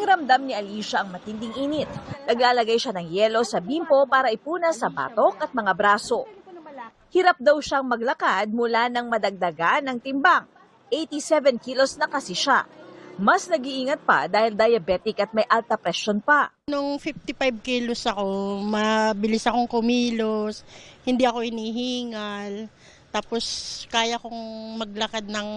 Ramdam ni Alicia ang matinding init. Naglalagay siya ng yelo sa bimpo para ipunas sa batok at mga braso. Hirap daw siyang maglakad mula nang madagdagan ng timbang. 87 kilos na kasi siya. Mas nag-iingat pa dahil diabetic at may alta presyon pa. Nung 55 kilos ako, mabilis akong kumilos, hindi ako inihingal, tapos kaya kong maglakad ng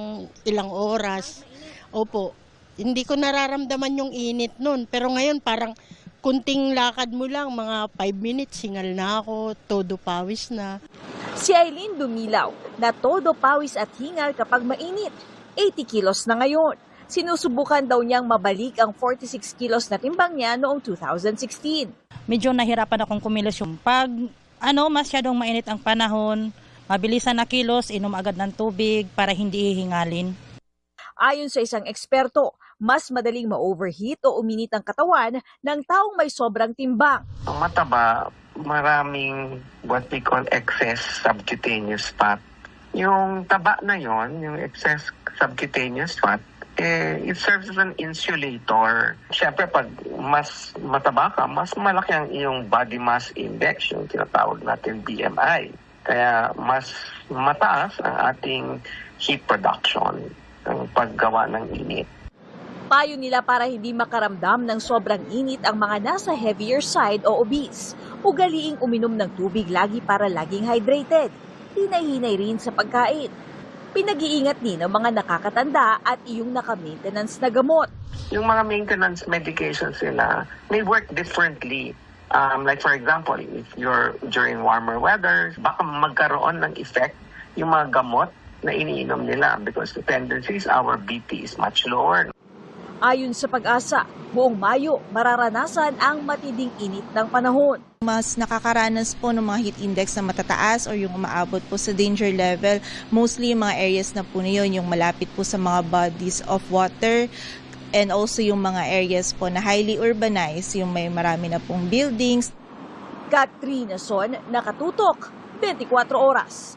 ilang oras. Opo, hindi ko nararamdaman yung init nun, pero ngayon parang kunting lakad mo lang, mga 5 minutes, hingal na ako, todo pawis na. Si Eileen Dumilaw na todo pawis at hingal kapag mainit. 80 kilos na ngayon. Sinusubukan daw niyang mabalik ang 46 kilos na timbang niya noong 2016. Medyo nahirapan akong kumilos yung pag masyadong mainit ang panahon, mabilisan na kilos, inom agad ng tubig para hindi hihingalin. Ayon sa isang eksperto, mas madaling ma-overheat o uminit ang katawan ng taong may sobrang timbang. Ang mataba, maraming what we call excess subcutaneous fat. Yung taba na yon, yung excess subcutaneous fat, it serves as an insulator. Siyempre, pag mas mataba ka, mas malaki ang iyong body mass index, yung tinatawag natin BMI. Kaya mas mataas ang ating heat production, ang paggawa ng init. Payo nila para hindi makaramdam ng sobrang init ang mga nasa heavier side o obese. Ugaliing uminom ng tubig lagi para laging hydrated. Hinay-hinay rin sa pagkain. Pinag-iingat din ng mga nakakatanda at iyong naka-maintenance na gamot. Yung mga maintenance medications nila may work differently. Like for example, if you're during warmer weather, baka magkaroon ng effect yung mga gamot na iniinom nila because the tendency is our BP is much lower. Ayon sa Pag-asa, buong Mayo mararanasan ang matinding init ng panahon. Mas nakakaranas po ng mga heat index na matataas o yung umaabot po sa danger level. Mostly yung mga areas na po na yun, yung malapit po sa mga bodies of water and also yung mga areas po na highly urbanized, yung may marami na pong buildings. Katrina Son, nakatutok, 24 oras.